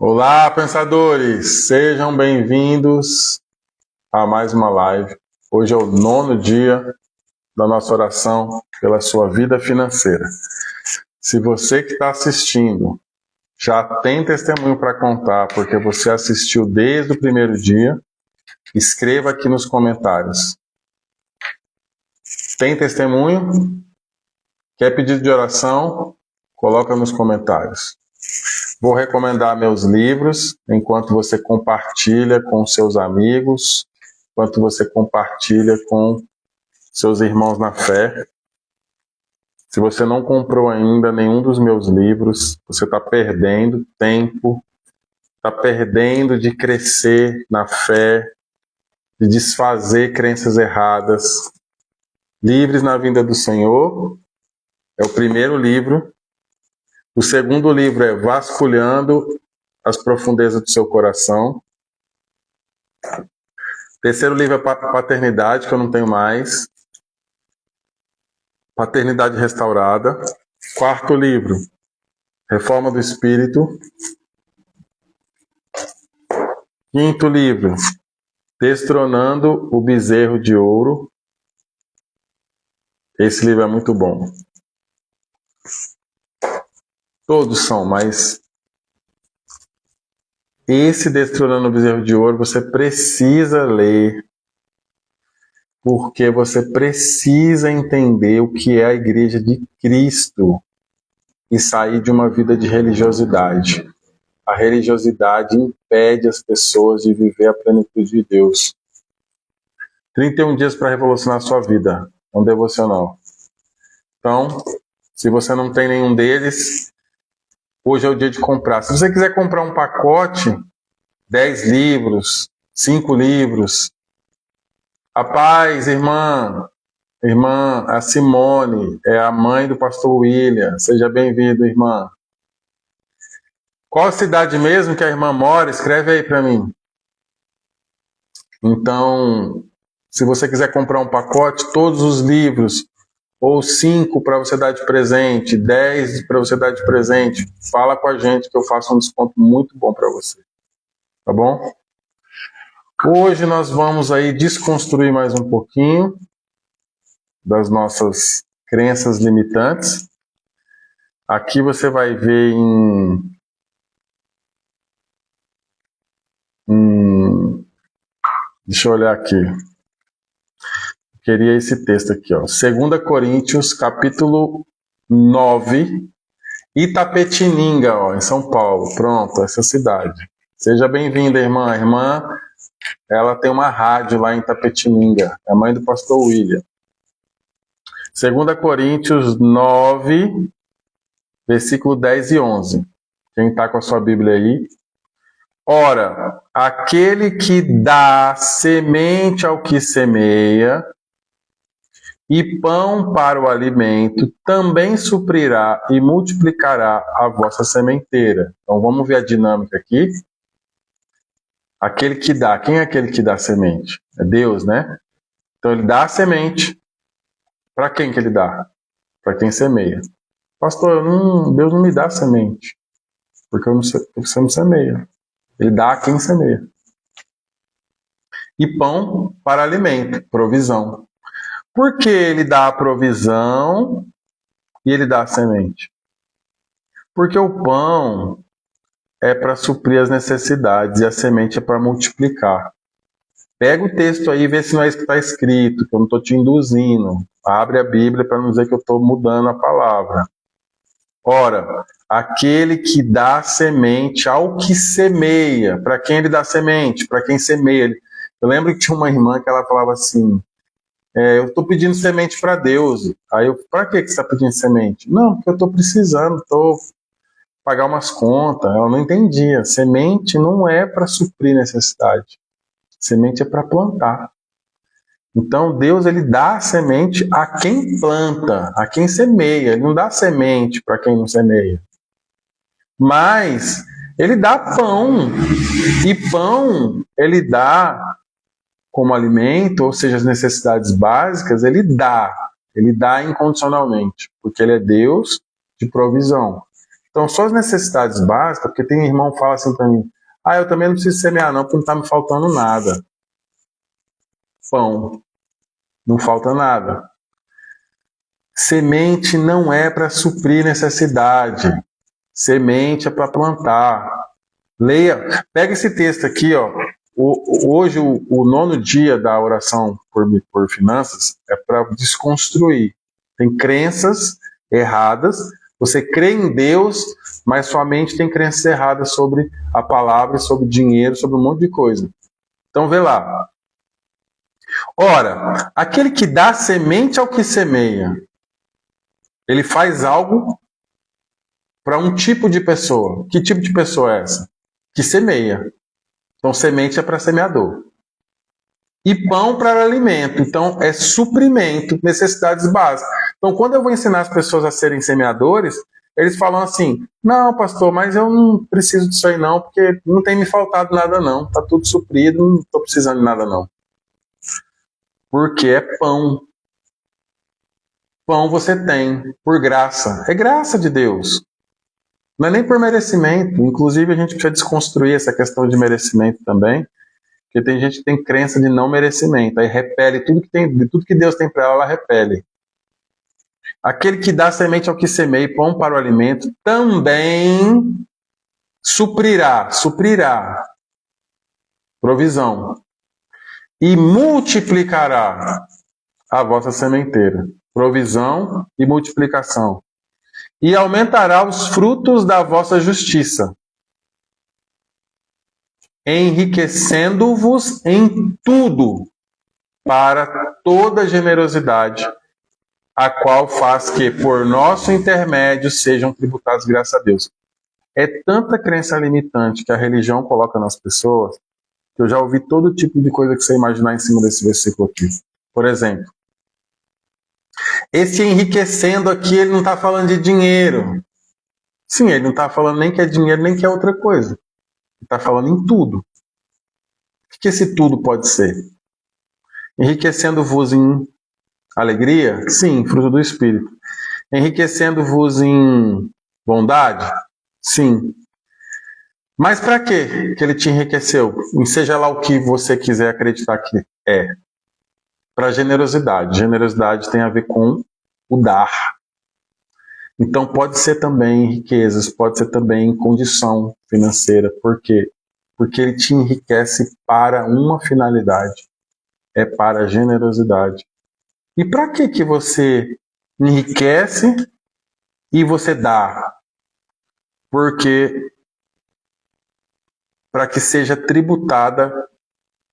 Olá, pensadores! Sejam bem-vindos a mais uma live. Hoje é o 9º dia da nossa oração pela sua vida financeira. Se você que está assistindo já tem testemunho para contar, porque você assistiu desde o primeiro dia, escreva aqui nos comentários. Tem testemunho? Quer pedido de oração? Coloca nos comentários. Vou recomendar meus livros enquanto você compartilha com seus amigos, enquanto você compartilha com seus irmãos na fé. Se você não comprou ainda nenhum dos meus livros, você está perdendo tempo, está perdendo de crescer na fé, de desfazer crenças erradas. Livres na Vinda do Senhor é o primeiro livro. O segundo livro é Vasculhando as Profundezas do Seu Coração. O terceiro livro é Paternidade, que eu não tenho mais. Paternidade Restaurada. Quarto livro, Reforma do Espírito. Quinto livro, Destronando o Bezerro de Ouro. Esse livro é muito bom. Todos são, mas esse Destronando o Bezerro de Ouro você precisa ler, porque você precisa entender o que é a Igreja de Cristo e sair de uma vida de religiosidade. A religiosidade impede as pessoas de viver a plenitude de Deus. 31 dias para revolucionar a sua vida, é um devocional. Então, se você não tem nenhum deles, hoje é o dia de comprar. Se você quiser comprar um pacote, 10 livros, 5 livros. A paz, irmã, a Simone, é a mãe do pastor William. Seja bem-vindo, irmã. Qual a cidade mesmo que a irmã mora? Escreve aí para mim. Então, se você quiser comprar um pacote, todos os livros, ou 5 para você dar de presente, 10 para você dar de presente, fala com a gente que eu faço um desconto muito bom para você. Tá bom? Hoje nós vamos aí desconstruir mais um pouquinho das nossas crenças limitantes. Aqui você vai ver deixa eu olhar aqui. Queria esse texto aqui, ó. 2 Coríntios, capítulo 9, Itapetininga, ó, em São Paulo. Pronto, essa cidade. Seja bem-vinda, irmã. A irmã, ela tem uma rádio lá em Itapetininga. É a mãe do pastor William. 2 Coríntios 9, versículo 10 e 11. Quem está com a sua Bíblia aí? Ora, aquele que dá semente ao que semeia e pão para o alimento, também suprirá e multiplicará a vossa sementeira. Então vamos ver a dinâmica aqui. Aquele que dá, quem é aquele que dá semente? É Deus, né? Então ele dá a semente. Para quem que ele dá? Para quem semeia. Pastor, Deus não me dá semente, porque você não semeia. Ele dá a quem semeia. E pão para alimento, provisão. Por que ele dá a provisão e ele dá a semente? Porque o pão é para suprir as necessidades e a semente é para multiplicar. Pega o texto aí e vê se não é isso que está escrito, que eu não estou te induzindo. Abre a Bíblia para não dizer que eu estou mudando a palavra. Ora, aquele que dá semente ao que semeia. Para quem ele dá semente? Para quem semeia. Eu lembro que tinha uma irmã que ela falava assim, eu estou pedindo semente para Deus. Aí eu, para que você está pedindo semente? Não, porque eu estou precisando, estou pagar umas contas. Eu não entendia. Semente não é para suprir necessidade. Semente é para plantar. Então Deus ele dá a semente a quem planta, a quem semeia. Ele não dá semente para quem não semeia. Mas ele dá pão. E pão ele dá como alimento, ou seja, as necessidades básicas, ele dá incondicionalmente, porque ele é Deus de provisão. Então, só as necessidades básicas, porque tem irmão que fala assim para mim, eu também não preciso semear não, porque não está me faltando nada. Pão, não falta nada. Semente não é para suprir necessidade. Semente é para plantar. Leia, pega esse texto aqui, ó. Hoje, o 9º dia da oração por finanças é para desconstruir. Tem crenças erradas. Você crê em Deus, mas sua mente tem crenças erradas sobre a palavra, sobre dinheiro, sobre um monte de coisa. Então, vê lá. Ora, aquele que dá semente ao que semeia, ele faz algo para um tipo de pessoa. Que tipo de pessoa é essa? Que semeia. Então, semente é para semeador. E pão para alimento. Então, é suprimento, necessidades básicas. Então, quando eu vou ensinar as pessoas a serem semeadores, eles falam assim, não, pastor, mas eu não preciso disso aí não, porque não tem me faltado nada não. Está tudo suprido, não estou precisando de nada não. Porque é pão. Pão você tem, por graça. É graça de Deus. Não é nem por merecimento. Inclusive, a gente precisa desconstruir essa questão de merecimento também. Porque tem gente que tem crença de não merecimento. Aí repele tudo que Deus tem para ela repele. Aquele que dá semente ao que semeia, pão para o alimento, também suprirá provisão. E multiplicará a vossa sementeira. Provisão e multiplicação. E aumentará os frutos da vossa justiça, enriquecendo-vos em tudo para toda generosidade, a qual faz que, por nosso intermédio, sejam tributados graças a Deus. É tanta crença limitante que a religião coloca nas pessoas, que eu já ouvi todo tipo de coisa que você imaginar em cima desse versículo aqui. Por exemplo, esse enriquecendo aqui, ele não está falando de dinheiro. Sim, ele não está falando nem que é dinheiro, nem que é outra coisa. Ele está falando em tudo. O que esse tudo pode ser? Enriquecendo-vos em alegria? Sim, fruto do Espírito. Enriquecendo-vos em bondade? Sim. Mas para quê que ele te enriqueceu? Em seja lá o que você quiser acreditar que é. Para generosidade. Generosidade tem a ver com o dar. Então pode ser também riquezas, pode ser também condição financeira. Por quê? Porque ele te enriquece para uma finalidade. É para a generosidade. E para que você enriquece e você dá? Porque para que seja tributada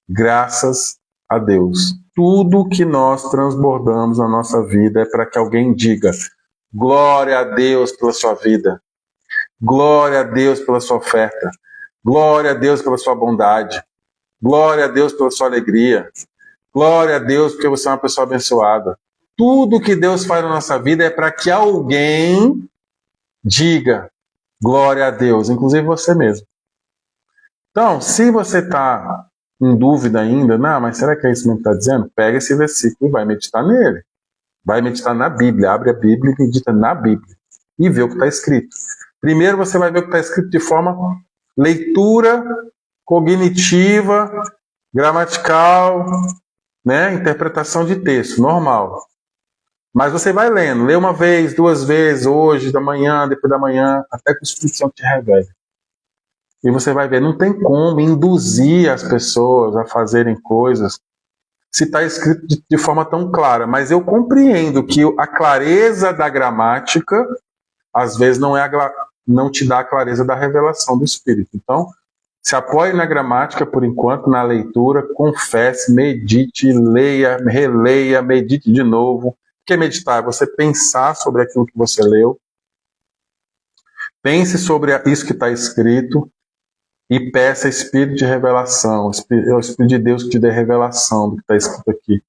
graças a Deus. Tudo que nós transbordamos na nossa vida é para que alguém diga glória a Deus pela sua vida, glória a Deus pela sua oferta, glória a Deus pela sua bondade, glória a Deus pela sua alegria, glória a Deus porque você é uma pessoa abençoada. Tudo que Deus faz na nossa vida é para que alguém diga glória a Deus, inclusive você mesmo. Então, se você está em dúvida ainda, não, mas será que é isso mesmo que está dizendo? Pega esse versículo e vai meditar nele. Vai meditar na Bíblia, abre a Bíblia e medita na Bíblia. E vê o que está escrito. Primeiro você vai ver o que está escrito de forma leitura cognitiva, gramatical, né? Interpretação de texto, normal. Mas você vai lendo, lê uma vez, duas vezes, hoje, da manhã, depois da manhã, até que o Espírito Santo te revele. E você vai ver, não tem como induzir as pessoas a fazerem coisas se está escrito de forma tão clara. Mas eu compreendo que a clareza da gramática, às vezes, não te dá a clareza da revelação do Espírito. Então, se apoie na gramática, por enquanto, na leitura, confesse, medite, leia, releia, medite de novo. O que é meditar? É você pensar sobre aquilo que você leu, pense sobre isso que está escrito, e peça Espírito de revelação, é o Espírito de Deus que te dê revelação do que está escrito aqui.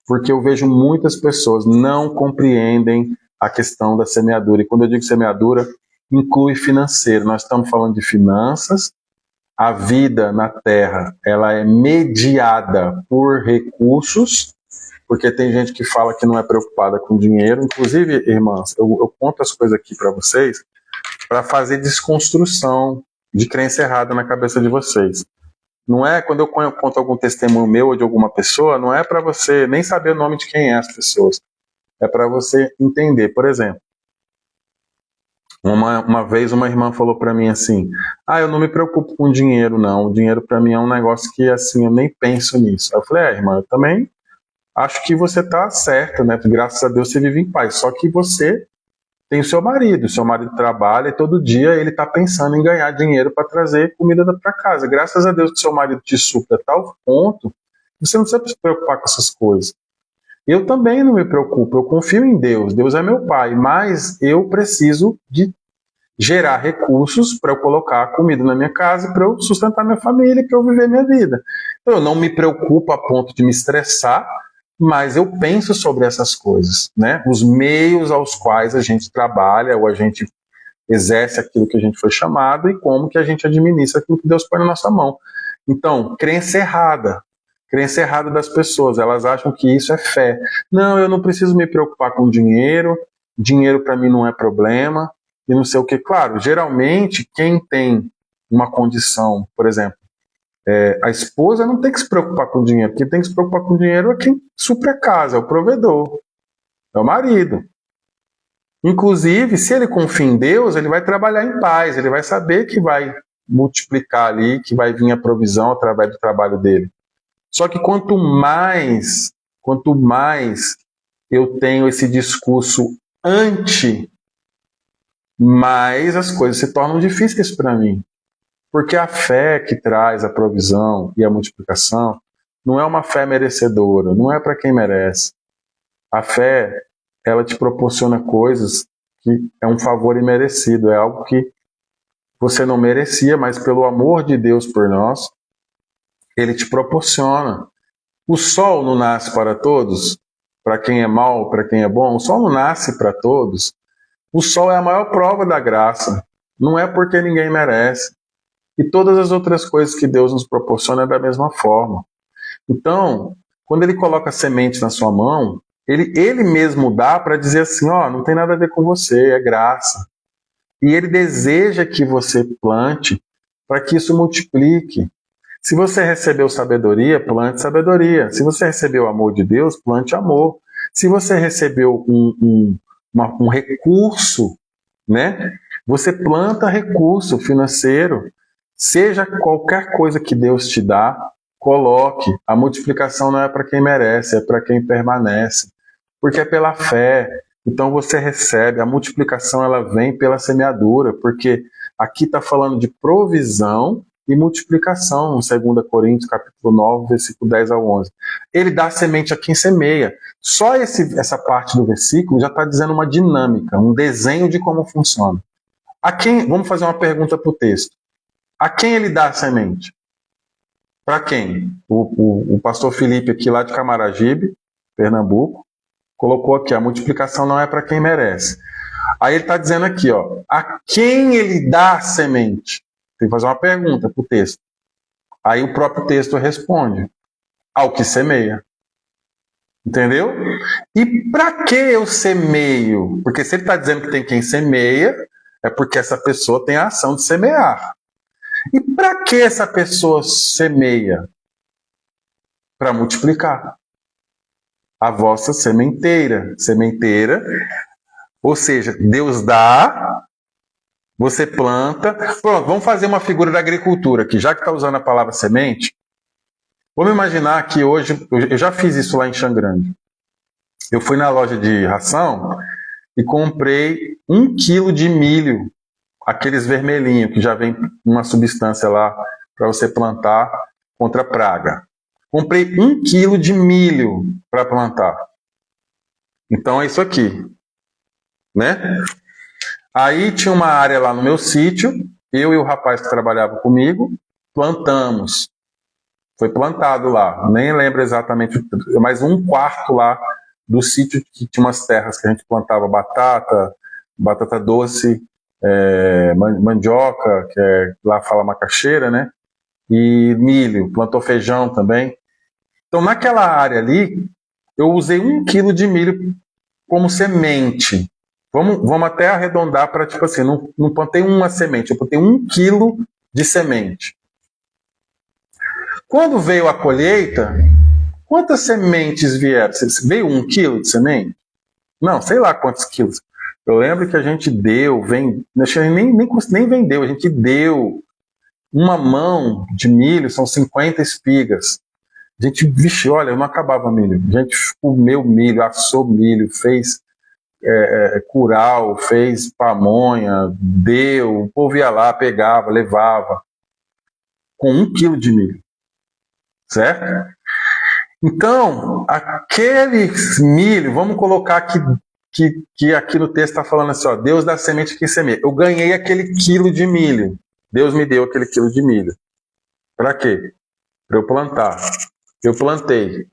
Porque eu vejo muitas pessoas não compreendem a questão da semeadura. E quando eu digo semeadura, inclui financeiro. Nós estamos falando de finanças. A vida na Terra, ela é mediada por recursos, porque tem gente que fala que não é preocupada com dinheiro. Inclusive, irmãs, eu conto as coisas aqui para vocês, para fazer desconstrução de crença errada na cabeça de vocês. Não é, quando eu conto algum testemunho meu ou de alguma pessoa, não é para você nem saber o nome de quem é as pessoas. É para você entender. Por exemplo, uma vez uma irmã falou para mim assim: eu não me preocupo com dinheiro, não. O dinheiro para mim é um negócio que, assim, eu nem penso nisso. Eu falei: irmã, eu também acho que você tá certa, né? Graças a Deus você vive em paz. Só que você tem o seu marido trabalha e todo dia ele tá pensando em ganhar dinheiro para trazer comida para casa. Graças a Deus que seu marido te supra a tal ponto, você não precisa se preocupar com essas coisas. Eu também não me preocupo, eu confio em Deus, Deus é meu pai, mas eu preciso de gerar recursos para eu colocar comida na minha casa, para eu sustentar minha família, para eu viver minha vida. Então, eu não me preocupo a ponto de me estressar, mas eu penso sobre essas coisas, né? Os meios aos quais a gente trabalha ou a gente exerce aquilo que a gente foi chamado e como que a gente administra aquilo que Deus põe na nossa mão. Então, crença errada das pessoas, elas acham que isso é fé. Não, eu não preciso me preocupar com dinheiro para mim não é problema, e não sei o que. Claro, geralmente, quem tem uma condição, por exemplo, a esposa não tem que se preocupar com dinheiro, quem tem que se preocupar com dinheiro é quem supre a casa, é o provedor, é o marido. Inclusive, se ele confia em Deus, ele vai trabalhar em paz, ele vai saber que vai multiplicar ali, que vai vir a provisão através do trabalho dele. Só que quanto mais eu tenho esse discurso mais as coisas se tornam difíceis para mim. Porque a fé que traz a provisão e a multiplicação não é uma fé merecedora, não é para quem merece. A fé, ela te proporciona coisas que é um favor imerecido, é algo que você não merecia, mas pelo amor de Deus por nós, ele te proporciona. O sol não nasce para todos, para quem é mau, para quem é bom, o sol não nasce para todos. O sol é a maior prova da graça, não é porque ninguém merece. E todas as outras coisas que Deus nos proporciona é da mesma forma. Então, quando ele coloca a semente na sua mão, ele mesmo dá para dizer assim, não tem nada a ver com você, é graça. E ele deseja que você plante para que isso multiplique. Se você recebeu sabedoria, plante sabedoria. Se você recebeu o amor de Deus, plante amor. Se você recebeu um recurso, né? Você planta recurso financeiro. Seja qualquer coisa que Deus te dá, coloque. A multiplicação não é para quem merece, é para quem permanece. Porque é pela fé. Então você recebe. A multiplicação ela vem pela semeadura, porque aqui está falando de provisão e multiplicação, em 2 Coríntios, capítulo 9, versículo 10 ao 11. Ele dá semente a quem semeia. Só essa parte do versículo já está dizendo uma dinâmica, um desenho de como funciona. Vamos fazer uma pergunta para o texto. A quem ele dá a semente? Para quem? O pastor Felipe aqui lá de Camaragibe, Pernambuco, colocou aqui, a multiplicação não é para quem merece. Aí ele está dizendo aqui, a quem ele dá a semente? Tem que fazer uma pergunta para o texto. Aí o próprio texto responde, ao que semeia. Entendeu? E para que eu semeio? Porque se ele está dizendo que tem quem semeia, é porque essa pessoa tem a ação de semear. E para que essa pessoa semeia? Para multiplicar. A vossa sementeira. Sementeira, ou seja, Deus dá, você planta. Pronto, vamos fazer uma figura da agricultura aqui, já que está usando a palavra semente. Vamos imaginar que hoje, eu já fiz isso lá em Xangrande. Eu fui na loja de ração e comprei 1 quilo de milho, aqueles vermelhinhos, que já vem uma substância lá para você plantar contra praga. Comprei 1 quilo de milho para plantar. Então é isso aqui, né? Aí tinha uma área lá no meu sítio, eu e o rapaz que trabalhava comigo, plantamos. Foi plantado lá, nem lembro exatamente, mas 1/4 lá do sítio que tinha umas terras que a gente plantava batata doce, mandioca, que lá fala macaxeira, né? E milho, plantou feijão também. Então naquela área ali, eu usei 1 quilo de milho como semente. Vamos até arredondar para, tipo assim, não plantei uma semente, eu plantei 1 quilo de semente. Quando veio a colheita, quantas sementes vieram? Veio 1 quilo de semente? Não, sei lá quantos quilos. Eu lembro que a gente deu, nem vendeu, a gente deu uma mão de milho, são 50 espigas. A gente, vixe, olha, não acabava milho. A gente comeu milho, assou milho, fez curau, fez pamonha, deu, o povo ia lá, pegava, levava, com 1 quilo de milho, certo? Então, aquele milho, vamos colocar que aqui no texto está falando assim, ó, Deus dá semente que semeia. Eu ganhei aquele quilo de milho, Deus me deu aquele quilo de milho. Para quê? Para eu plantar. Eu plantei.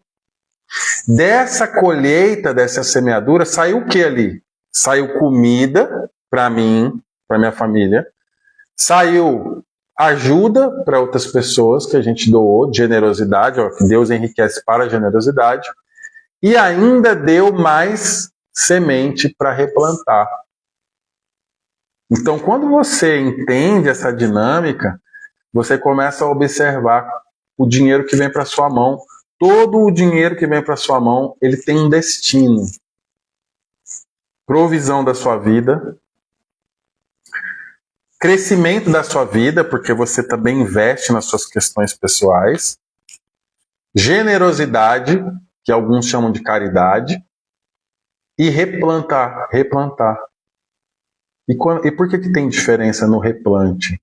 Dessa colheita, dessa semeadura, saiu o que ali? Saiu comida para mim, para minha família. Saiu ajuda para outras pessoas que a gente doou, generosidade, ó, que Deus enriquece para a generosidade. E ainda deu mais semente para replantar. Então, quando você entende essa dinâmica, você começa a observar o dinheiro que vem para sua mão. Todo o dinheiro que vem para sua mão, ele tem um destino. Provisão da sua vida, crescimento da sua vida, porque você também investe nas suas questões pessoais, generosidade, que alguns chamam de caridade, e replantar. E por que tem diferença no replante?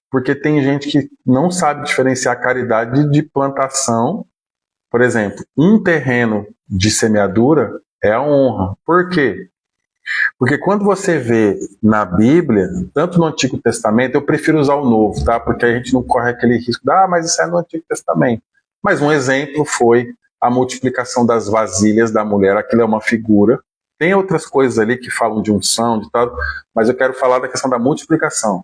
Porque tem gente que não sabe diferenciar caridade de plantação. Por exemplo, um terreno de semeadura é a honra. Por quê? Porque quando você vê na Bíblia, tanto no Antigo Testamento, eu prefiro usar o Novo, tá? Porque a gente não corre aquele risco de, mas isso é no Antigo Testamento. Mas um exemplo foi a multiplicação das vasilhas da mulher, aquilo é uma figura. Tem outras coisas ali que falam de unção, de tal, mas eu quero falar da questão da multiplicação.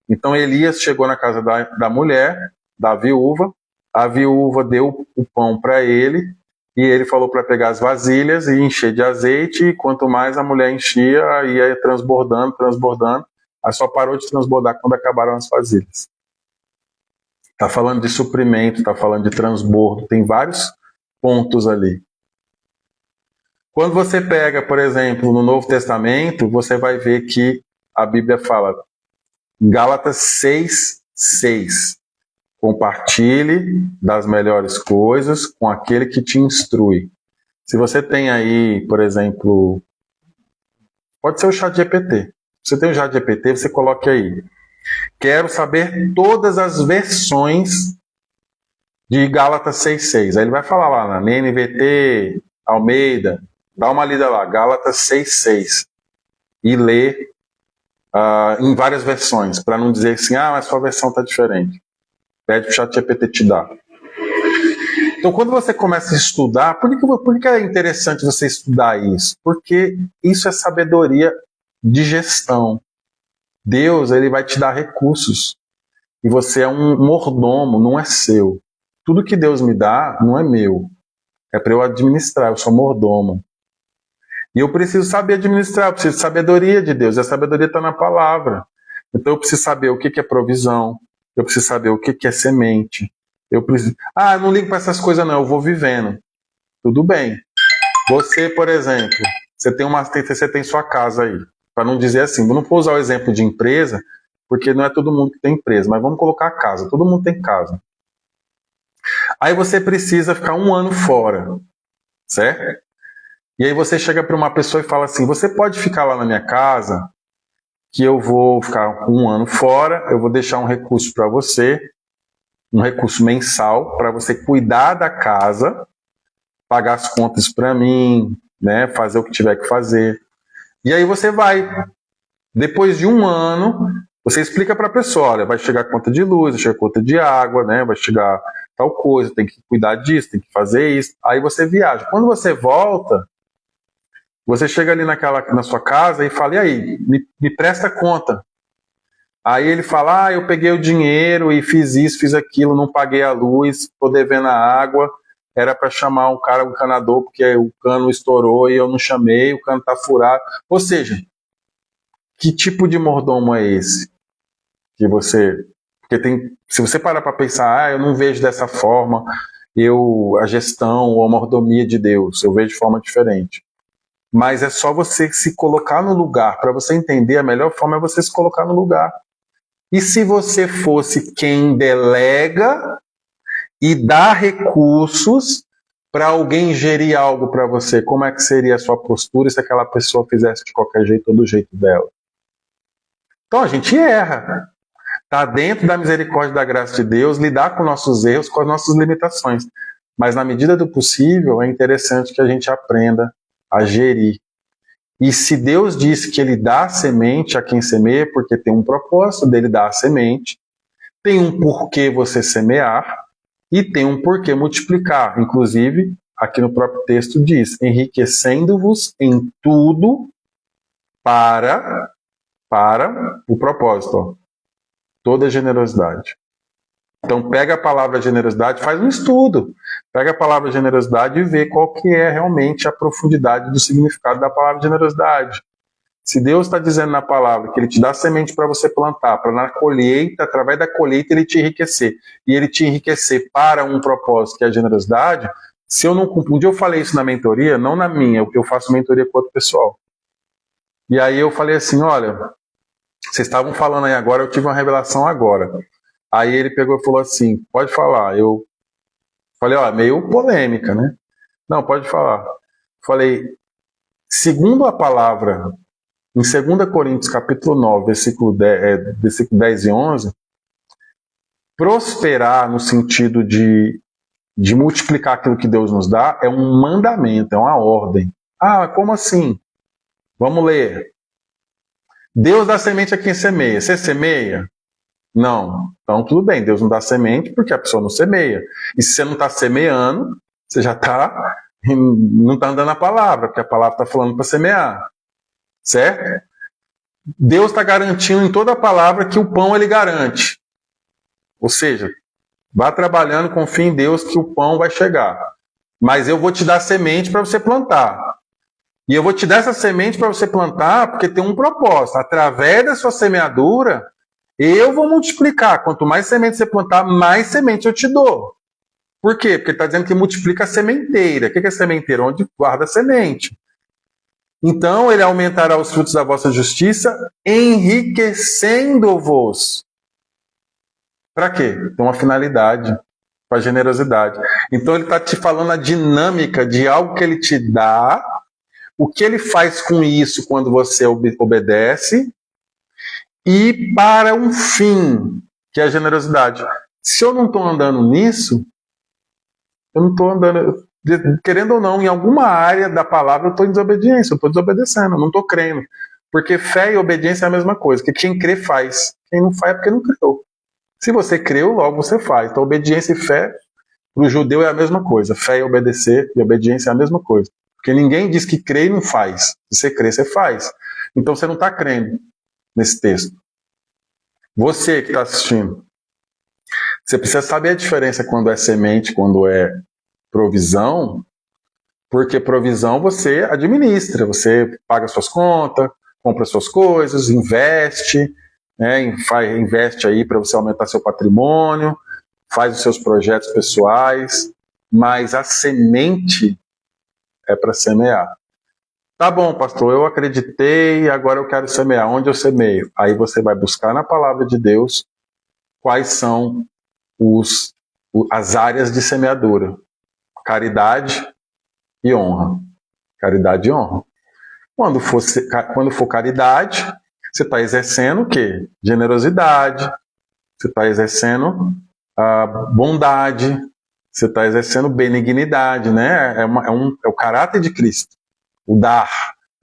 Então Elias chegou na casa da mulher, da viúva, a viúva deu o pão para ele, e ele falou para pegar as vasilhas e encher de azeite, e quanto mais a mulher enchia, ia transbordando, aí só parou de transbordar quando acabaram as vasilhas. Está falando de suprimento, está falando de transbordo, tem vários pontos ali. Quando você pega, por exemplo, no Novo Testamento, você vai ver que a Bíblia fala, Gálatas 6:6. Compartilhe das melhores coisas com aquele que te instrui. Se você tem aí, por exemplo, pode ser o ChatGPT. Se você tem o ChatGPT, você coloque aí. Quero saber todas as versões de Gálatas 6:6. Aí ele vai falar lá na NVT, Almeida, dá uma lida lá, Gálatas 6:6. E lê em várias versões, para não dizer assim, mas sua versão está diferente. Pede para o ChatGPT te dar. Então, quando você começa a estudar, por que é interessante você estudar isso? Porque isso é sabedoria de gestão. Deus, ele vai te dar recursos. E você é um mordomo, não é seu. Tudo que Deus me dá não é meu. É para eu administrar, eu sou mordomo. E eu preciso saber administrar, eu preciso de sabedoria de Deus. E a sabedoria está na palavra. Então eu preciso saber o que é provisão. Eu preciso saber o que é semente. Eu preciso. Eu não ligo para essas coisas, não. Eu vou vivendo. Tudo bem. Você, por exemplo, você tem sua casa aí. Para não dizer assim, eu não vou usar o exemplo de empresa, porque não é todo mundo que tem empresa, mas vamos colocar casa. Todo mundo tem casa. Aí você precisa ficar 1 ano fora, certo? E aí você chega para uma pessoa e fala assim, você pode ficar lá na minha casa, que eu vou ficar 1 ano fora, eu vou deixar um recurso para você, um recurso mensal, para você cuidar da casa, pagar as contas para mim, né, fazer o que tiver que fazer. E aí você vai. Depois de 1 ano, você explica para a pessoa, olha, vai chegar a conta de luz, vai chegar a conta de água, né, vai chegar tal coisa, tem que cuidar disso, tem que fazer isso. Aí você viaja. Quando você volta, você chega ali na sua casa e fala, e aí, me presta conta. Aí ele fala, eu peguei o dinheiro e fiz isso, fiz aquilo, não paguei a luz, estou devendo a água, era para chamar um encanador, porque o cano estourou e eu não chamei, o cano está furado. Ou seja, Que tipo de mordomo é esse? Que você... Porque se você parar para pensar, eu não vejo dessa forma, a gestão ou a mordomia de Deus, eu vejo de forma diferente. Mas é só você se colocar no lugar. Para você entender, a melhor forma é você se colocar no lugar. E se você fosse quem delega e dá recursos para alguém gerir algo para você, como é que seria a sua postura se aquela pessoa fizesse de qualquer jeito ou do jeito dela? Então a gente erra. Está dentro da misericórdia e da graça de Deus lidar com nossos erros, com as nossas limitações. Mas na medida do possível, é interessante que a gente aprenda a gerir. E se Deus disse que Ele dá a semente a quem semeia, porque tem um propósito dele dar a semente, tem um porquê você semear e tem um porquê multiplicar. Inclusive, aqui no próprio texto diz, enriquecendo-vos em tudo para o propósito. Ó. Toda generosidade. Então pega a palavra generosidade, faz um estudo. Pega a palavra generosidade e vê qual que é realmente a profundidade do significado da palavra generosidade. Se Deus está dizendo na palavra que Ele te dá semente para você plantar, para na colheita, através da colheita, Ele te enriquecer. E Ele te enriquecer para um propósito, que é a generosidade, se eu não cumprir... Um dia eu falei isso na mentoria, não na minha, eu faço mentoria com outro pessoal. E aí eu falei assim, olha, vocês estavam falando aí agora, eu tive uma revelação agora. Aí ele pegou e falou assim, pode falar. Eu falei, ó, meio polêmica, né? Não, pode falar. Falei, segundo a palavra, em 2 Coríntios capítulo 9, versículo 10 e 11, prosperar no sentido de multiplicar aquilo que Deus nos dá é um mandamento, é uma ordem. Ah, como assim? Vamos ler. Deus dá semente a quem semeia. Você semeia? Não. Então tudo bem, Deus não dá semente porque a pessoa não semeia. E se você não está semeando, você já não está andando a palavra, porque a palavra está falando para semear. Certo? Deus está garantindo em toda a palavra que o pão Ele garante. Ou seja, vá trabalhando, confie em Deus que o pão vai chegar. Mas eu vou te dar semente para você plantar. E eu vou te dar essa semente para você plantar porque tem um propósito. Através da sua semeadura, eu vou multiplicar. Quanto mais semente você plantar, mais semente eu te dou. Por quê? Porque está dizendo que multiplica a sementeira. O que é sementeira? Onde guarda a semente. Então, Ele aumentará os frutos da vossa justiça, enriquecendo-vos. Para quê? Tem uma finalidade, para generosidade. Então, Ele está te falando a dinâmica de algo que Ele te dá, o que Ele faz com isso quando você obedece, e para um fim, que é a generosidade. Se eu não estou andando nisso, eu não estou andando, querendo ou não, em alguma área da palavra eu estou em desobediência, eu estou desobedecendo, eu não estou crendo. Porque fé e obediência é a mesma coisa, que quem crê faz. Quem não faz é porque não creu. Se você creu, logo você faz. Então obediência e fé, para o judeu é a mesma coisa. Fé e obedecer e obediência é a mesma coisa. Porque ninguém diz que crê e não faz. Se você crê, você faz. Então você não está crendo nesse texto. Você que está assistindo, você precisa saber a diferença quando é semente, quando é provisão, porque provisão você administra, você paga suas contas, compra suas coisas, investe, né, investe aí para você aumentar seu patrimônio, faz os seus projetos pessoais, mas a semente é para semear. Tá bom, pastor, eu acreditei, agora eu quero semear. Onde eu semeio? Aí você vai buscar na palavra de Deus quais são as áreas de semeadura. Caridade e honra. Caridade e honra. Quando for caridade, você está exercendo o quê? Generosidade, você está exercendo bondade, você está exercendo benignidade, né? É o caráter de Cristo. O dar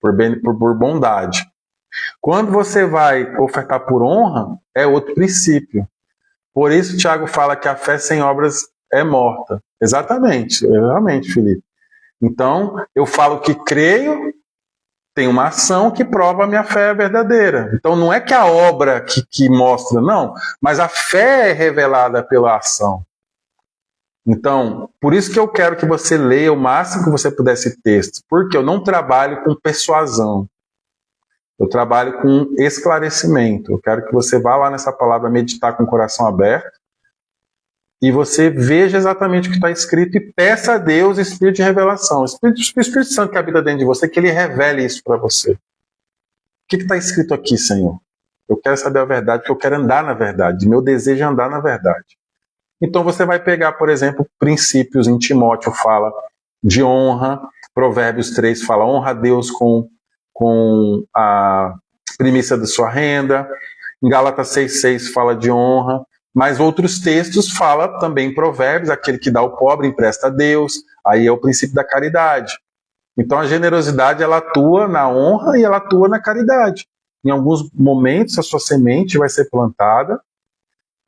por bondade. Quando você vai ofertar por honra, é outro princípio. Por isso, Tiago fala que a fé sem obras é morta. Exatamente, Felipe. Então, eu falo que creio, tem uma ação que prova a minha fé é verdadeira. Então, não é que a obra que mostra, não, mas a fé é revelada pela ação. Então, por isso que eu quero que você leia o máximo que você puder esse texto, porque eu não trabalho com persuasão. Eu trabalho com esclarecimento. Eu quero que você vá lá nessa palavra meditar com o coração aberto e você veja exatamente o que está escrito e peça a Deus Espírito de revelação. O Espírito Santo que habita dentro de você, que ele revele isso para você. O que está escrito aqui, Senhor? Eu quero saber a verdade, porque eu quero andar na verdade. Meu desejo é andar na verdade. Então você vai pegar, por exemplo, princípios em Timóteo, fala de honra. Provérbios 3 fala honra a Deus com a primícia da sua renda. Em Gálatas 6,6 fala de honra. Mas outros textos fala também em Provérbios, aquele que dá ao pobre empresta a Deus. Aí é o princípio da caridade. Então a generosidade ela atua na honra e ela atua na caridade. Em alguns momentos a sua semente vai ser plantada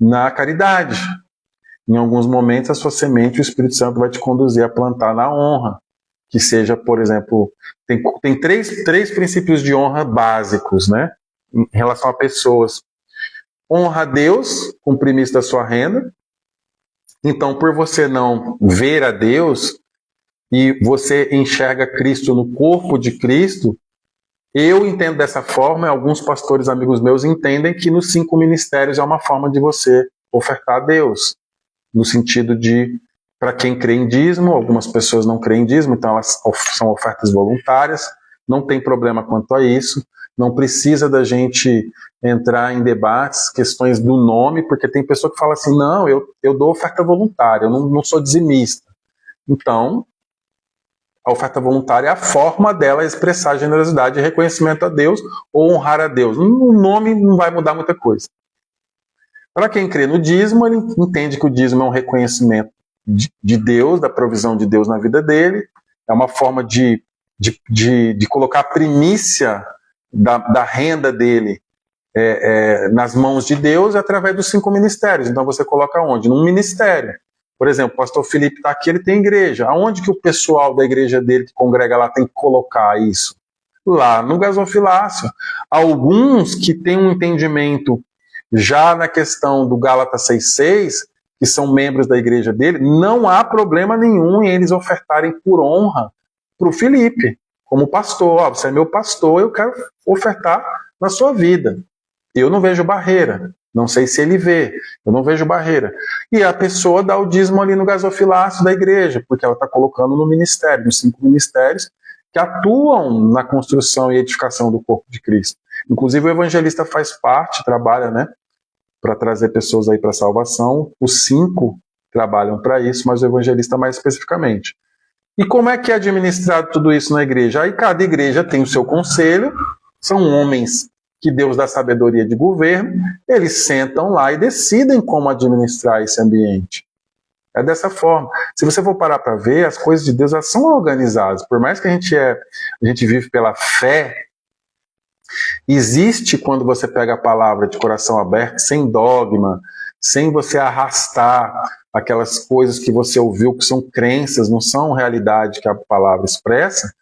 na caridade. Em alguns momentos a sua semente o Espírito Santo vai te conduzir a plantar na honra. Que seja, por exemplo, tem três princípios de honra básicos, né? Em relação a pessoas. Honra a Deus com o primício da sua renda. Então, por você não ver a Deus e você enxerga Cristo no corpo de Cristo, eu entendo dessa forma, e alguns pastores amigos meus entendem que nos 5 ministérios é uma forma de você ofertar a Deus. No sentido de, para quem crê em dízimo, algumas pessoas não creem em dízimo, então elas são ofertas voluntárias, não tem problema quanto a isso, não precisa da gente entrar em debates, questões do nome, porque tem pessoa que fala assim, não, eu dou oferta voluntária, eu não sou dizimista. Então, a oferta voluntária é a forma dela expressar generosidade e reconhecimento a Deus ou honrar a Deus. O nome não vai mudar muita coisa. Para quem crê no dízimo, ele entende que o dízimo é um reconhecimento de Deus, da provisão de Deus na vida dele, é uma forma de colocar a primícia da renda dele nas mãos de Deus através dos 5 ministérios. Então você coloca onde? Num ministério. Por exemplo, o pastor Felipe está aqui, ele tem igreja. Aonde que o pessoal da igreja dele que congrega lá tem que colocar isso? Lá no gasofilácio. Alguns que têm um entendimento já na questão do Gálatas 6,6, que são membros da igreja dele, não há problema nenhum em eles ofertarem por honra para o Felipe, como pastor. Ó, você é meu pastor, eu quero ofertar na sua vida. Eu não vejo barreira. Não sei se ele vê, eu não vejo barreira. E a pessoa dá o dízimo ali no gasofilácio da igreja, porque ela está colocando no ministério, nos 5 ministérios que atuam na construção e edificação do corpo de Cristo. Inclusive o evangelista faz parte, trabalha, né, para trazer pessoas aí para a salvação. Os 5 trabalham para isso, mas o evangelista mais especificamente. E como é que é administrado tudo isso na igreja? Aí cada igreja tem o seu conselho, são homens que Deus dá sabedoria de governo, eles sentam lá e decidem como administrar esse ambiente. É dessa forma. Se você for parar para ver, as coisas de Deus elas são organizadas. Por mais que a gente vive pela fé, existe quando você pega a palavra de coração aberto, sem dogma, sem você arrastar aquelas coisas que você ouviu que são crenças, não são realidade que a palavra expressa.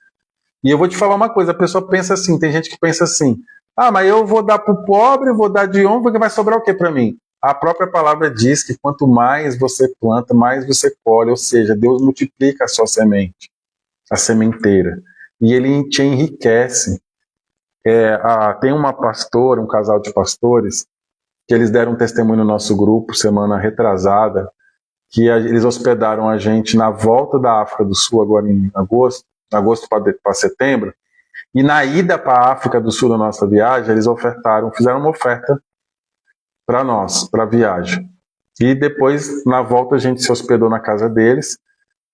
E eu vou te falar uma coisa, a pessoa pensa assim, tem gente que pensa assim, mas eu vou dar para o pobre, vou dar de honra, porque vai sobrar o que para mim? A própria palavra diz que quanto mais você planta, mais você colhe, ou seja, Deus multiplica a sua semente, a sementeira, e Ele te enriquece. Tem uma pastora, um casal de pastores, que eles deram um testemunho no nosso grupo, semana retrasada, que eles hospedaram a gente na volta da África do Sul, agora em agosto para setembro, e na ida para a África do Sul da nossa viagem, eles fizeram uma oferta para nós, para a viagem. E depois, na volta, a gente se hospedou na casa deles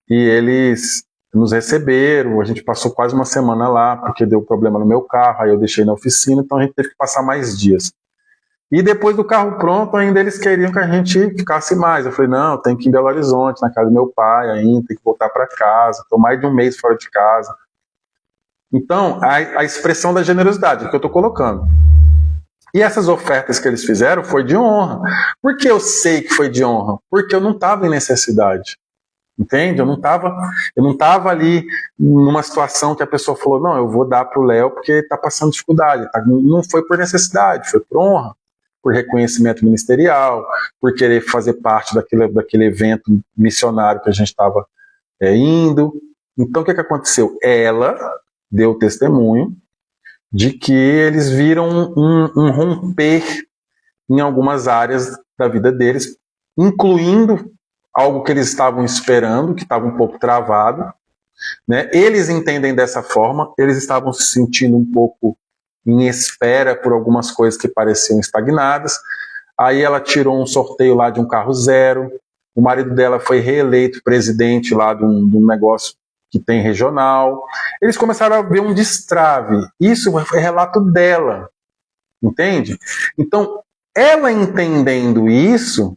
e eles nos receberam. A gente passou quase uma semana lá, porque deu problema no meu carro, aí eu deixei na oficina, então a gente teve que passar mais dias. E depois do carro pronto, ainda eles queriam que a gente ficasse mais. Eu falei, não, tem que ir em Belo Horizonte, na casa do meu pai ainda, tem que voltar para casa, estou mais de um mês fora de casa. Então, a expressão da generosidade, que eu estou colocando. E essas ofertas que eles fizeram foi de honra. Por que eu sei que foi de honra? Porque eu não estava em necessidade. Entende? Eu não estava ali numa situação que a pessoa falou, não, eu vou dar para o Léo porque está passando dificuldade. Não foi por necessidade, foi por honra, por reconhecimento ministerial, por querer fazer parte daquele evento missionário que a gente estava indo. Então, o que aconteceu? Ela deu testemunho de que eles viram um romper em algumas áreas da vida deles, incluindo algo que eles estavam esperando, que estava um pouco travado, né? Eles entendem dessa forma, eles estavam se sentindo um pouco em espera por algumas coisas que pareciam estagnadas. Aí ela tirou um sorteio lá de um carro zero, o marido dela foi reeleito presidente lá de um negócio que tem regional. Eles começaram a ver um destrave. Isso foi relato dela, entende? Então, ela entendendo isso,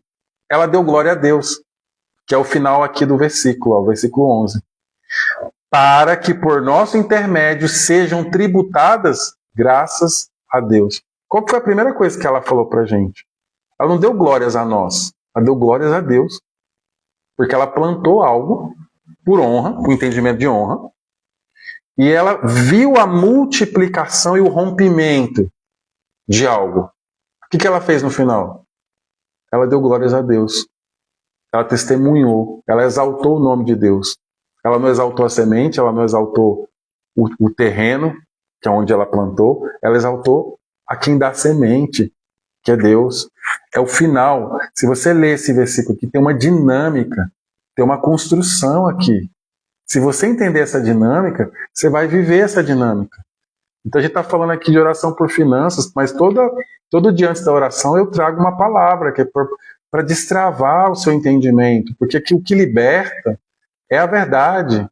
ela deu glória a Deus, que é o final aqui do versículo, o versículo 11. Para que por nosso intermédio sejam tributadas graças a Deus. Qual foi a primeira coisa que ela falou pra gente? Ela não deu glórias a nós, ela deu glórias a Deus. Porque ela plantou algo por honra, por entendimento de honra, e ela viu a multiplicação e o rompimento de algo. O que ela fez no final? Ela deu glórias a Deus. Ela testemunhou, ela exaltou o nome de Deus. Ela não exaltou a semente, ela não exaltou o terreno, que é onde ela plantou, ela exaltou a quem dá a semente, que é Deus. É o final. Se você ler esse versículo aqui, tem uma dinâmica, tem uma construção aqui. Se você entender essa dinâmica, você vai viver essa dinâmica. Então a gente está falando aqui de oração por finanças, mas todo dia antes da oração eu trago uma palavra que é para destravar o seu entendimento, porque o que liberta é a verdade,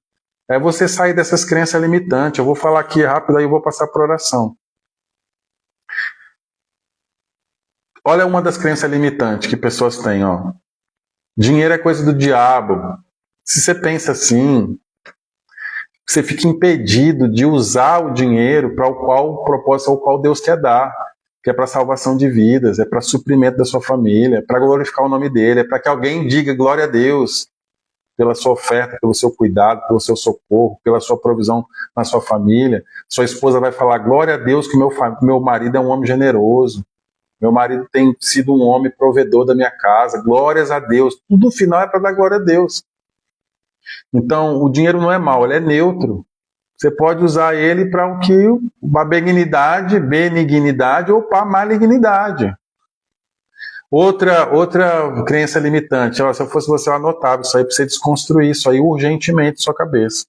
é você sair dessas crenças limitantes. Eu vou falar aqui rápido, aí eu vou passar para oração. Olha uma das crenças limitantes que pessoas têm, ó. Dinheiro é coisa do diabo. Se você pensa assim, você fica impedido de usar o dinheiro para o propósito ao qual Deus quer dar, que é para salvação de vidas, é para suprimento da sua família, é para glorificar o nome dele, é para que alguém diga glória a Deus pela sua oferta, pelo seu cuidado, pelo seu socorro, pela sua provisão na sua família. Sua esposa vai falar glória a Deus que meu marido é um homem generoso, meu marido tem sido um homem provedor da minha casa, glórias a Deus. Tudo no final é para dar glória a Deus. Então, o dinheiro não é mau, ele é neutro. Você pode usar ele para o que? Uma benignidade ou para malignidade. Outra crença limitante. Se eu fosse você, eu anotava isso aí para você desconstruir isso aí urgentemente na sua cabeça.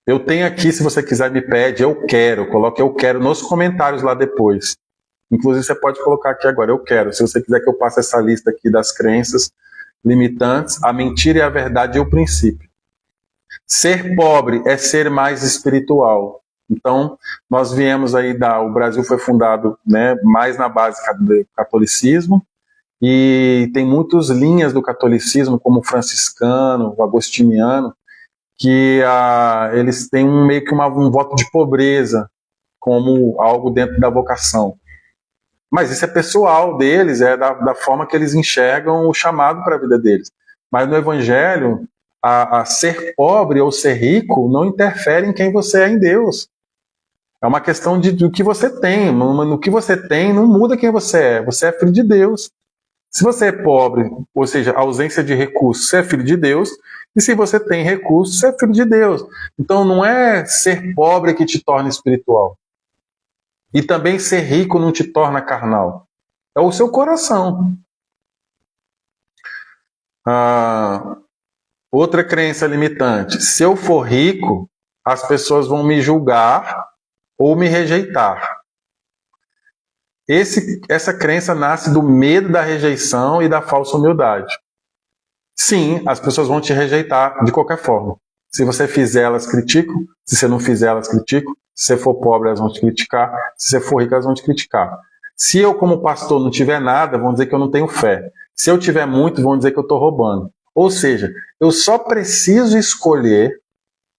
Eu tenho aqui, se você quiser me pede, eu quero. Coloque eu quero nos comentários lá depois. Inclusive você pode colocar aqui agora, eu quero. Se você quiser que eu passe essa lista aqui das crenças limitantes, a mentira e a verdade e o princípio. Ser pobre é ser mais espiritual. Então, nós viemos aí o Brasil foi fundado, né, mais na base do catolicismo, e tem muitas linhas do catolicismo, como o franciscano, o agostiniano, que eles têm meio que um voto de pobreza como algo dentro da vocação. Mas isso é pessoal deles, é da forma que eles enxergam o chamado para a vida deles. Mas no Evangelho, a ser pobre ou ser rico não interfere em quem você é em Deus. É uma questão do que você tem. No que você tem não muda quem você é. Você é filho de Deus. Se você é pobre, ou seja, ausência de recursos, você é filho de Deus. E se você tem recursos, você é filho de Deus. Então não é ser pobre que te torna espiritual. E também ser rico não te torna carnal. É o seu coração. Outra crença limitante. Se eu for rico, as pessoas vão me julgar ou me rejeitar. Essa crença nasce do medo da rejeição e da falsa humildade. Sim, as pessoas vão te rejeitar de qualquer forma. Se você fizer, elas criticam. Se você não fizer, elas criticam. Se você for pobre, elas vão te criticar. Se você for rico, elas vão te criticar. Se eu, como pastor, não tiver nada, vão dizer que eu não tenho fé. Se eu tiver muito, vão dizer que eu estou roubando. Ou seja, eu só preciso escolher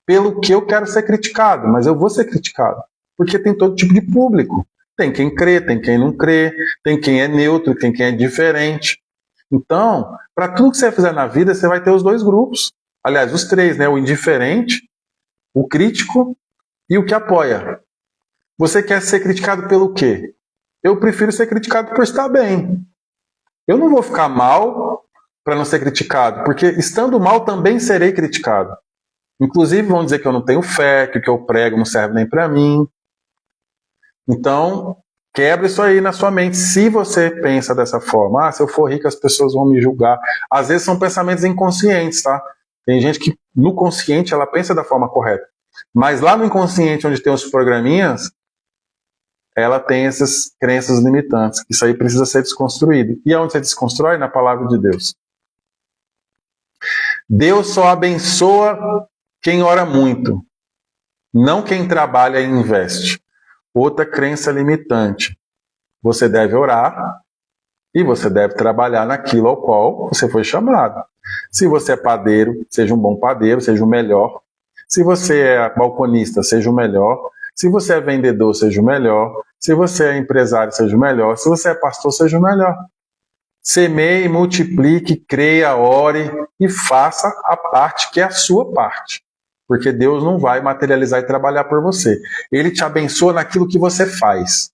pelo que eu quero ser criticado, mas eu vou ser criticado. Porque tem todo tipo de público. Tem quem crê, tem quem não crê, tem quem é neutro, tem quem é diferente. Então, para tudo que você fizer na vida, você vai ter os dois grupos. Aliás, os três, né? O indiferente, o crítico e o que apoia. Você quer ser criticado pelo quê? Eu prefiro ser criticado por estar bem. Eu não vou ficar mal para não ser criticado, porque estando mal também serei criticado. Inclusive vão dizer que eu não tenho fé, que o que eu prego não serve nem para mim. Então, quebra isso aí na sua mente. Se você pensa dessa forma, se eu for rico as pessoas vão me julgar. Às vezes são pensamentos inconscientes, tá? Tem gente que no consciente ela pensa da forma correta. Mas lá no inconsciente, onde tem os programinhas, ela tem essas crenças limitantes. Isso aí precisa ser desconstruído. E aonde você desconstrói? Na palavra de Deus. Deus só abençoa quem ora muito, não quem trabalha e investe. Outra crença limitante. Você deve orar e você deve trabalhar naquilo ao qual você foi chamado. Se você é padeiro, seja um bom padeiro, seja o melhor. Se você é balconista, seja o melhor. Se você é vendedor, seja o melhor. Se você é empresário, seja o melhor. Se você é pastor, seja o melhor. Semeie, multiplique, creia, ore e faça a parte que é a sua parte. Porque Deus não vai materializar e trabalhar por você. Ele te abençoa naquilo que você faz.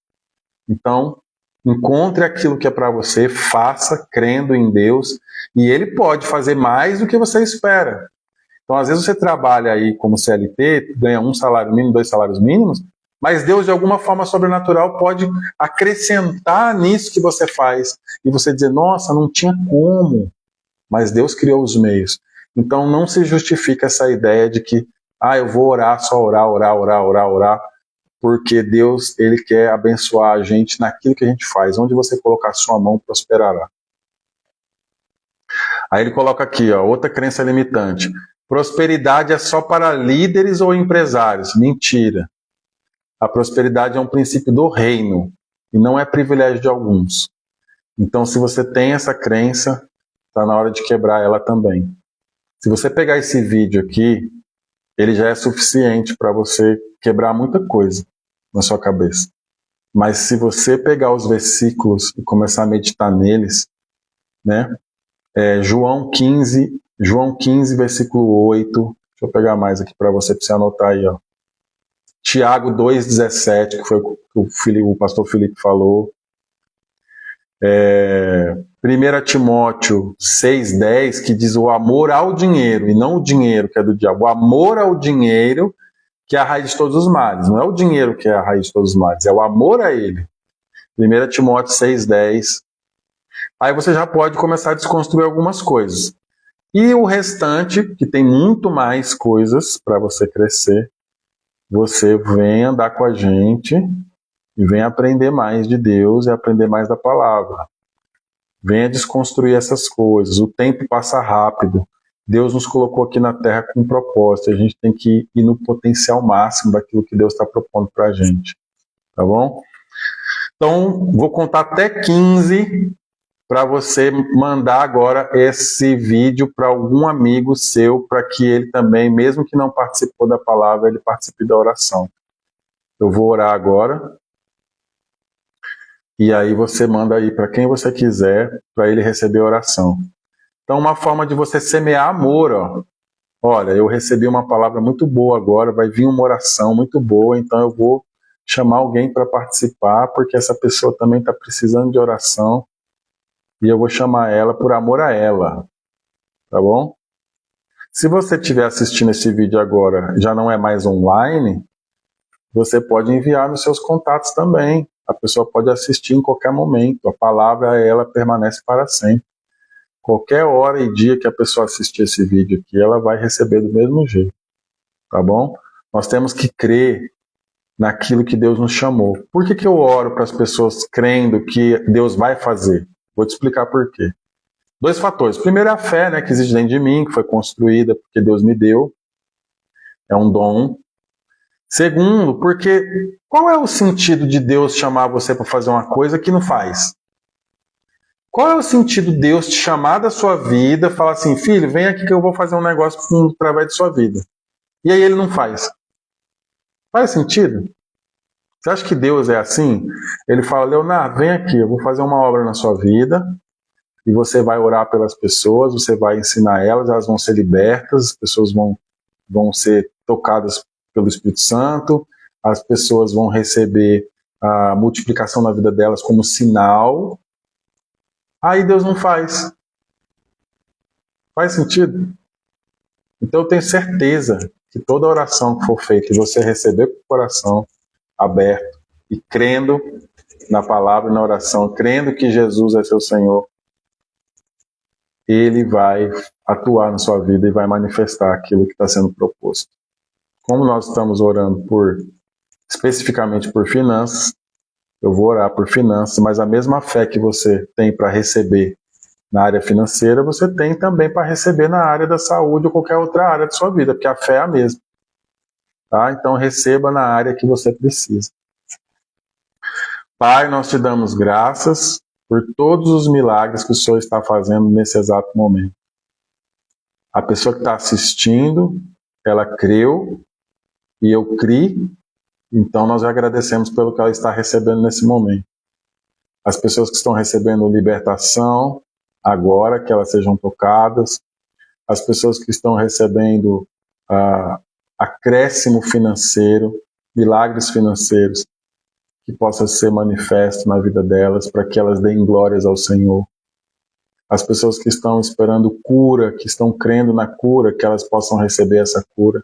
Então, encontre aquilo que é para você, faça crendo em Deus, e Ele pode fazer mais do que você espera. Então, às vezes você trabalha aí como CLT, ganha um salário mínimo, 2 salários mínimos, mas Deus, de alguma forma sobrenatural, pode acrescentar nisso que você faz. E você dizer, nossa, não tinha como. Mas Deus criou os meios. Então não se justifica essa ideia de que, eu vou orar, só orar, porque Deus, Ele quer abençoar a gente naquilo que a gente faz. Onde você colocar a sua mão, prosperará. Aí ele coloca aqui, outra crença limitante. Prosperidade é só para líderes ou empresários. Mentira. A prosperidade é um princípio do reino e não é privilégio de alguns. Então, se você tem essa crença, está na hora de quebrar ela também. Se você pegar esse vídeo aqui, ele já é suficiente para você quebrar muita coisa na sua cabeça. Mas se você pegar os versículos e começar a meditar neles, né? João 15, versículo 8. Deixa eu pegar mais aqui para você anotar aí, ó. Tiago 2,17, que foi o que o pastor Felipe falou. 1 Timóteo 6,10, que diz o amor ao dinheiro, e não o dinheiro que é do diabo. O amor ao dinheiro que é a raiz de todos os males. Não é o dinheiro que é a raiz de todos os males, é o amor a ele. 1 Timóteo 6,10. Aí você já pode começar a desconstruir algumas coisas. E o restante, que tem muito mais coisas para você crescer, você vem andar com a gente e vem aprender mais de Deus e aprender mais da palavra. Venha desconstruir essas coisas. O tempo passa rápido. Deus nos colocou aqui na Terra com um propósito. A gente tem que ir no potencial máximo daquilo que Deus está propondo para a gente. Tá bom? Então, vou contar até 15 para você mandar agora esse vídeo para algum amigo seu, para que ele também, mesmo que não participou da palavra, ele participe da oração. Eu vou orar agora. E aí você manda aí para quem você quiser, para ele receber a oração. Então, uma forma de você semear amor, ó. Olha, eu recebi uma palavra muito boa agora, vai vir uma oração muito boa, então eu vou chamar alguém para participar, porque essa pessoa também está precisando de oração, e eu vou chamar ela por amor a ela, tá bom? Se você estiver assistindo esse vídeo agora, já não é mais online, você pode enviar nos seus contatos também. A pessoa pode assistir em qualquer momento. A palavra, ela permanece para sempre. Qualquer hora e dia que a pessoa assistir esse vídeo aqui, ela vai receber do mesmo jeito. Tá bom? Nós temos que crer naquilo que Deus nos chamou. Por que eu oro para as pessoas crendo que Deus vai fazer? Vou te explicar por quê. 2 fatores. Primeiro é a fé, né, que existe dentro de mim, que foi construída porque Deus me deu. É um dom. Segundo, porque qual é o sentido de Deus chamar você para fazer uma coisa que não faz? Qual é o sentido de Deus te chamar da sua vida, falar assim, filho, vem aqui que eu vou fazer um negócio através de sua vida. E aí ele não faz. Faz sentido? Você acha que Deus é assim? Ele fala, Leonardo, vem aqui, eu vou fazer uma obra na sua vida, e você vai orar pelas pessoas, você vai ensinar elas vão ser libertas, as pessoas vão ser tocadas pelo Espírito Santo, as pessoas vão receber a multiplicação na vida delas como sinal. Aí Deus não faz. Faz sentido? Então eu tenho certeza que toda oração que for feita e você receber com o coração aberto e crendo na palavra e na oração, crendo que Jesus é seu Senhor, Ele vai atuar na sua vida e vai manifestar aquilo que está sendo proposto. Como nós estamos orando especificamente por finanças, eu vou orar por finanças, mas a mesma fé que você tem para receber na área financeira, você tem também para receber na área da saúde ou qualquer outra área de sua vida, porque a fé é a mesma. Tá? Então receba na área que você precisa. Pai, nós te damos graças por todos os milagres que o Senhor está fazendo nesse exato momento. A pessoa que está assistindo, ela creu e eu criei, então nós agradecemos pelo que ela está recebendo nesse momento. As pessoas que estão recebendo libertação, agora que elas sejam tocadas. As pessoas que estão recebendo acréscimo financeiro, milagres financeiros, que possa ser manifesto na vida delas, para que elas deem glórias ao Senhor. As pessoas que estão esperando cura, que estão crendo na cura, que elas possam receber essa cura.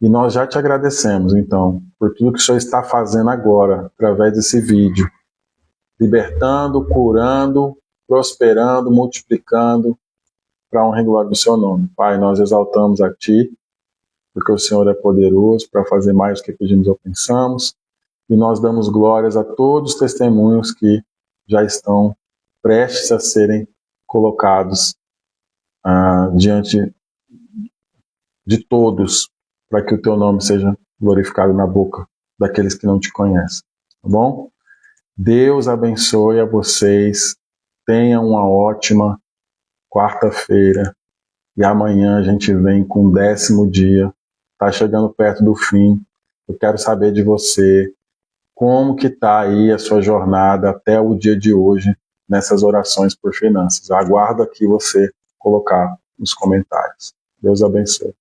E nós já te agradecemos, então, por tudo que o Senhor está fazendo agora, através desse vídeo. Libertando, curando, prosperando, multiplicando, para a honra e glória do seu nome. Pai, nós exaltamos a Ti, porque o Senhor é poderoso para fazer mais do que pedimos ou pensamos, e nós damos glórias a todos os testemunhos que já estão prestes a serem colocados diante de todos, para que o Teu nome seja glorificado na boca daqueles que não Te conhecem. Tá bom? Deus abençoe a vocês, tenham uma ótima quarta-feira e amanhã a gente vem com o 10º dia, está chegando perto do fim, eu quero saber de você, como que está aí a sua jornada até o dia de hoje nessas orações por finanças. Aguardo aqui você colocar nos comentários. Deus abençoe.